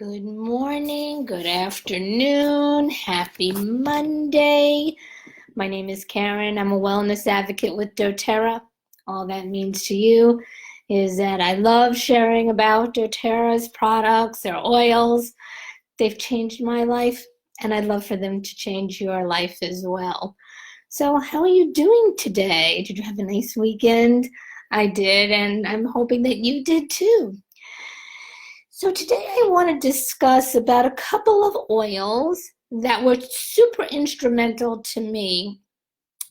Good morning, good afternoon, happy Monday. My name is Karen. I'm a wellness advocate with doTERRA. All that means to you is that I love sharing about doTERRA's products, their oils. They've changed my life, and I'd love for them to change your life as well. So how are you doing today? Did you have a nice weekend? I did, and I'm hoping that you did too. So today I want to discuss about a couple of oils that were super instrumental to me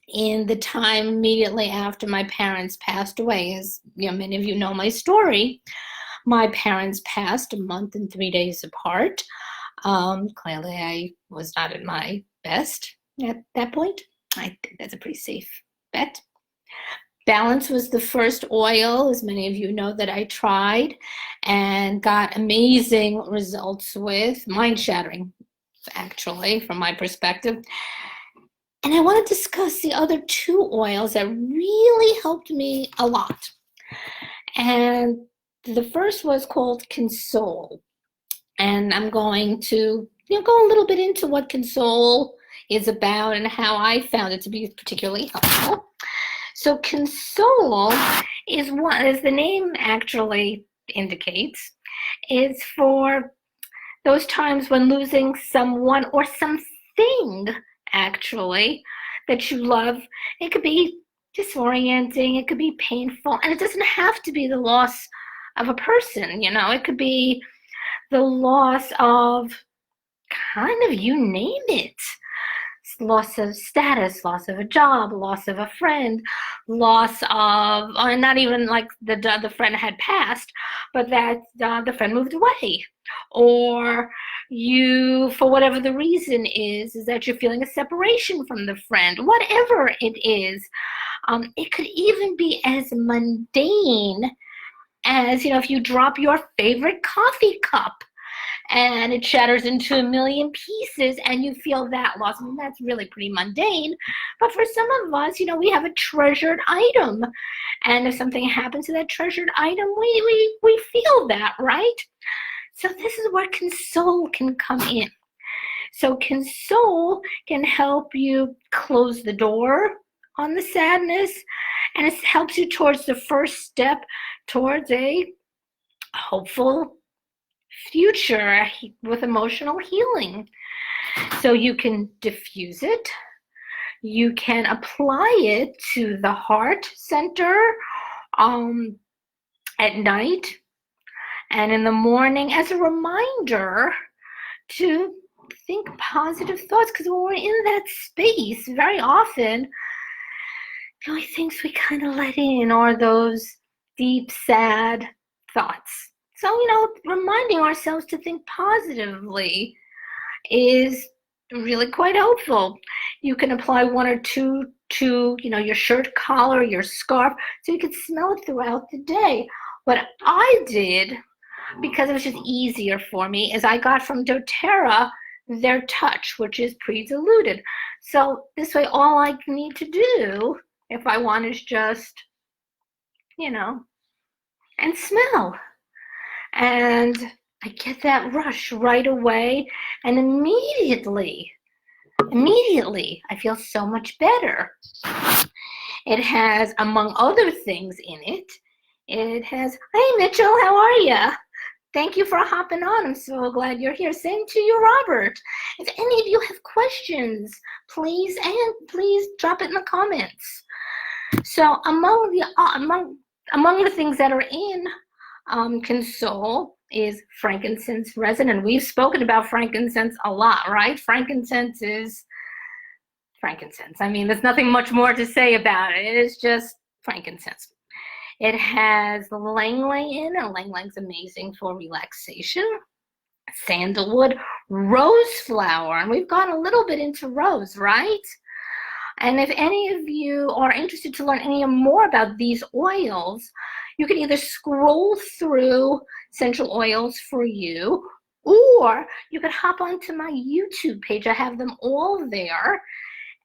in the time immediately after my parents passed away. As many of you know my story, my parents passed a month and 3 days apart. Clearly I was not at my best at that point. I think that's a pretty safe bet. Balance was the first oil, as many of you know, that I tried and got amazing results with, mind-shattering, actually, from my perspective. And I want to discuss the other two oils that really helped me a lot. And the first was called Console. And I'm going to go a little bit into what Console is about and how I found it to be particularly helpful. So Console is what, as the name actually indicates, is for those times when losing someone or something actually that you love. It could be disorienting, it could be painful, and it doesn't have to be the loss of a person, it could be the loss of kind of, you name it. Loss of status, loss of a job, loss of a friend, loss of, not even like the friend had passed, but that the friend moved away, or you, for whatever the reason is that you're feeling a separation from the friend, whatever it is. It could even be as mundane as, if you drop your favorite coffee cup and it shatters into a million pieces and you feel that loss. I mean, that's really pretty mundane. But for some of us, we have a treasured item. And if something happens to that treasured item, we feel that, right? So this is where Console can come in. So Console can help you close the door on the sadness, and it helps you towards the first step towards a hopeful future with emotional healing. So you can diffuse it, you can apply it to the heart center at night and in the morning as a reminder to think positive thoughts, because when we're in that space, very often the only things we kind of let in are those deep, sad thoughts. So, reminding ourselves to think positively is really quite helpful. You can apply one or two to, your shirt collar, your scarf, so you can smell it throughout the day. What I did, because it was just easier for me, is I got from doTERRA their touch, which is pre-diluted. So this way, all I need to do, if I want, is just, and smell. And I get that rush right away, and immediately, I feel so much better. It has, among other things in it, it has, hey Mitchell, how are you? Thank you for hopping on. I'm so glad you're here. Same to you, Robert. If any of you have questions, please drop it in the comments. So among the things that are in Console is frankincense resin, and we've spoken about frankincense a lot, right? Frankincense is frankincense. I mean, there's nothing much more to say about it. It is just frankincense. It has lang-lang in, and lang-lang's amazing for relaxation. Sandalwood, rose flower, and we've gone a little bit into rose, right? And if any of you are interested to learn any more about these oils, you can either scroll through Essential Oils for You, or you could hop onto my YouTube page. I have them all there,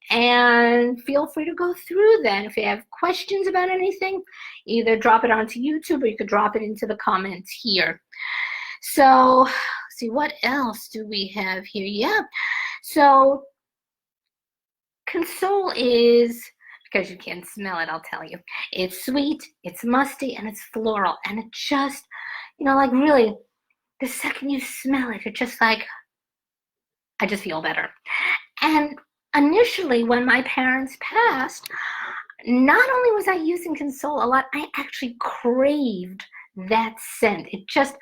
and feel free to go through that. If you have questions about anything, either drop it onto YouTube or you could drop it into the comments here. So see, what else do we have here? Yeah. So console is, because you can't smell it, I'll tell you. It's sweet, it's musty, and it's floral. And it just, like really, the second you smell it, you're just like, I just feel better. And initially, when my parents passed, not only was I using Console a lot, I actually craved that scent. It just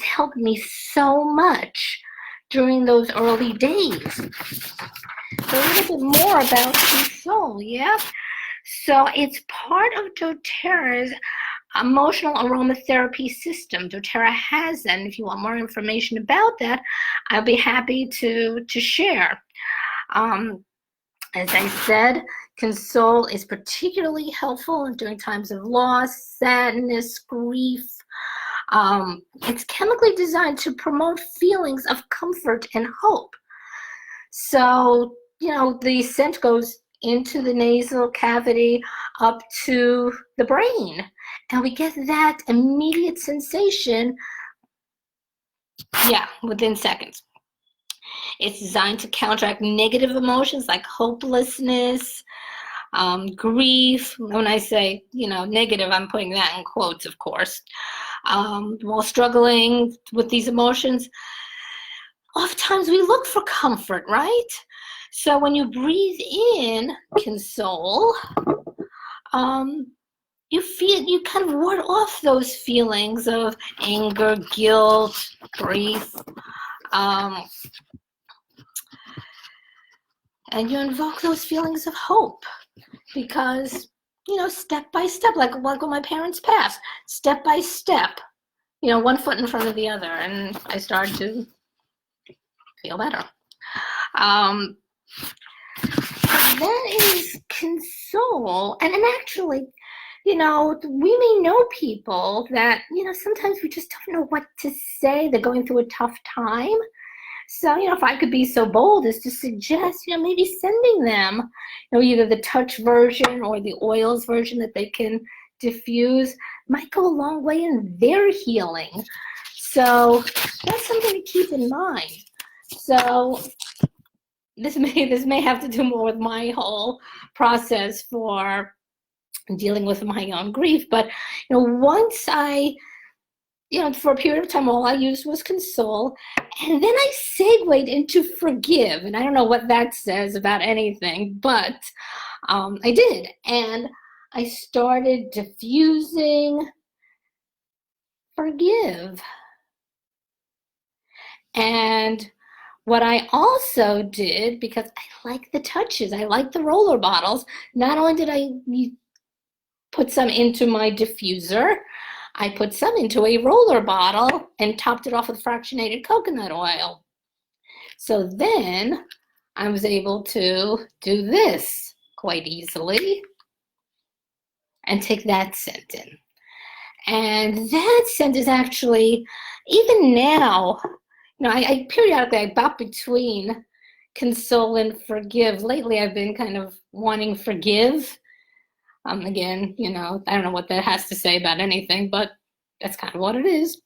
helped me so much during those early days. So a little bit more about Console, yeah? So it's part of doTERRA's emotional aromatherapy system. doTERRA has that, and if you want more information about that, I'll be happy to share. As I said, Console is particularly helpful during times of loss, sadness, grief. It's chemically designed to promote feelings of comfort and hope. So, the scent goes into the nasal cavity up to the brain, and we get that immediate sensation, within seconds. It's designed to counteract negative emotions like hopelessness, grief. When I say, negative, I'm putting that in quotes, of course. While struggling with these emotions, oftentimes we look for comfort, right? So when you breathe in Console, you kind of ward off those feelings of anger, guilt, grief, and you invoke those feelings of hope, because step by step, like when my parents passed, step by step, one foot in front of the other, and I started to feel better. That is Console, and actually, we may know people that, sometimes we just don't know what to say. They're going through a tough time. So, if I could be so bold as to suggest, maybe sending them, either the touch version or the oils version that they can diffuse, might go a long way in their healing. So that's something to keep in mind. So this may have to do more with my whole process for dealing with my own grief. But, once I, for a period of time, all I used was Console. And then I segued into Forgive. And I don't know what that says about anything, but I did. And I started diffusing Forgive. And what I also did, because I like the touches, I like the roller bottles, not only did I put some into my diffuser, I put some into a roller bottle and topped it off with fractionated coconut oil. So then I was able to do this quite easily and take that scent in. And that scent is actually, even now, I periodically bop between Console and Forgive. Lately I've been kind of wanting Forgive. Again, I don't know what that has to say about anything, but that's kind of what it is.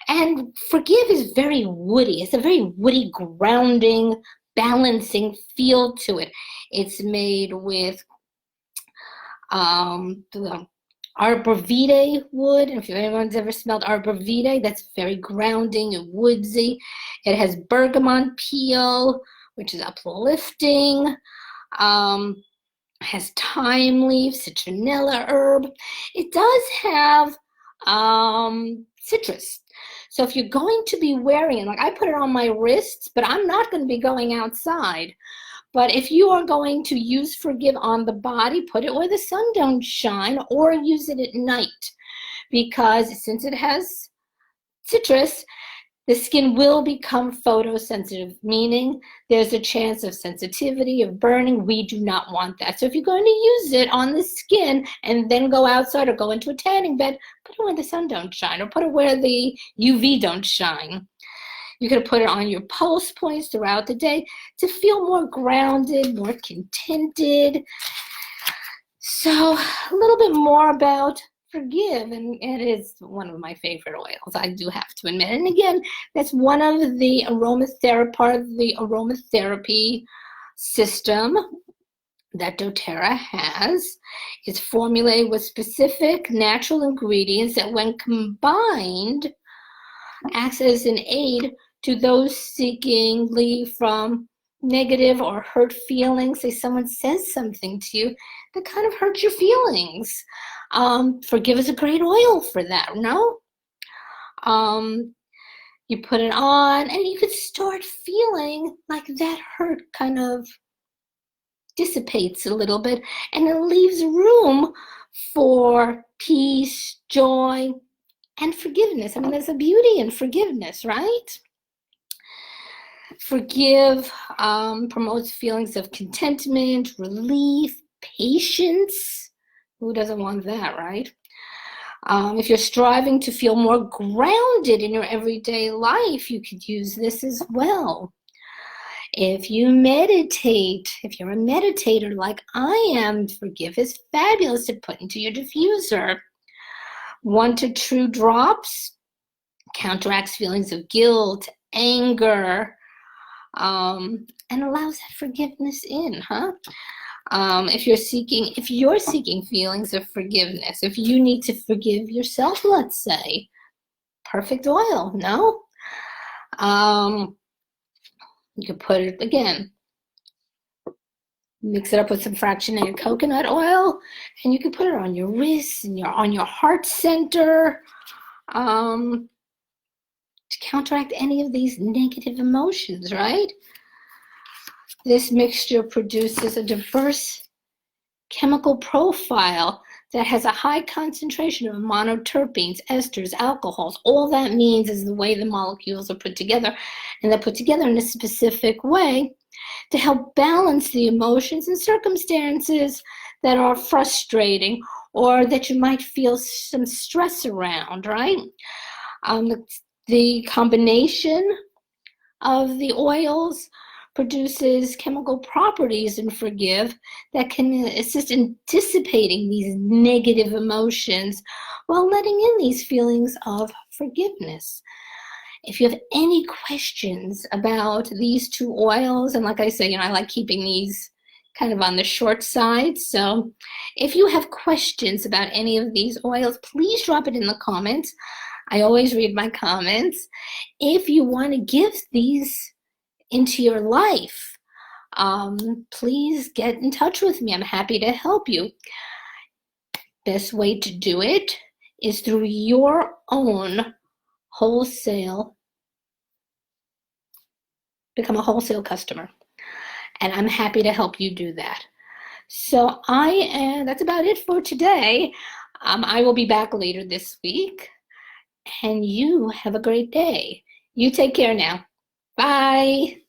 And Forgive is very woody. It's a very woody, grounding, balancing feel to it. It's made with the Arbor Vitae wood. And if anyone's ever smelled Arbor Vitae, that's very grounding and woodsy. It has bergamot peel, which is uplifting. Has thyme leaf, citronella herb. It does have citrus. So if you're going to be wearing it, like I put it on my wrists, but I'm not going to be going outside. But if you are going to use Forgive on the body, put it where the sun don't shine, or use it at night. Because since it has citrus, the skin will become photosensitive, meaning there's a chance of sensitivity, of burning. We do not want that. So if you're going to use it on the skin and then go outside or go into a tanning bed, put it where the sun don't shine, or put it where the UV don't shine. You can put it on your pulse points throughout the day to feel more grounded, more contented. So a little bit more about forgive, and it is one of my favorite oils, I do have to admit. And again, that's one of the aromatherapy, part of the aromatherapy system that doTERRA has. It's formulated with specific natural ingredients that, when combined, acts as an aid to those seeking relief from negative or hurt feelings. Say someone says something to you that kind of hurts your feelings. Forgive is a great oil for that, no? You put it on and you could start feeling like that hurt kind of dissipates a little bit, and it leaves room for peace, joy, and forgiveness. I mean, there's a beauty in forgiveness, right? Forgive promotes feelings of contentment, relief, patience. Who doesn't want that, right? If you're striving to feel more grounded in your everyday life, you could use this as well. If you meditate, if you're a meditator like I am, forgive is fabulous to put into your diffuser. 1 to 2 drops counteracts feelings of guilt, anger, and allows that forgiveness in, if you're seeking feelings of forgiveness, if you need to forgive yourself, let's say, perfect oil, no? You could put it, again, mix it up with some fractionated coconut oil, and you can put it on your wrists and on your heart center, to counteract any of these negative emotions, right? This mixture produces a diverse chemical profile that has a high concentration of monoterpenes, esters, alcohols. All that means is the way the molecules are put together, and they're put together in a specific way to help balance the emotions and circumstances that are frustrating or that you might feel some stress around, right? The combination of the oils produces chemical properties in Forgive that can assist in dissipating these negative emotions while letting in these feelings of forgiveness. If you have any questions about these 2 oils, and like I say, I like keeping these kind of on the short side, so if you have questions about any of these oils, please drop it in the comments. I always read my comments. If you want to give these into your life, please get in touch with me. I'm happy to help you. Best way to do it is through your own wholesale, become a wholesale customer, and I'm happy to help you do that. So that's about it for today. I will be back later this week, and you have a great day. You take care now. Bye.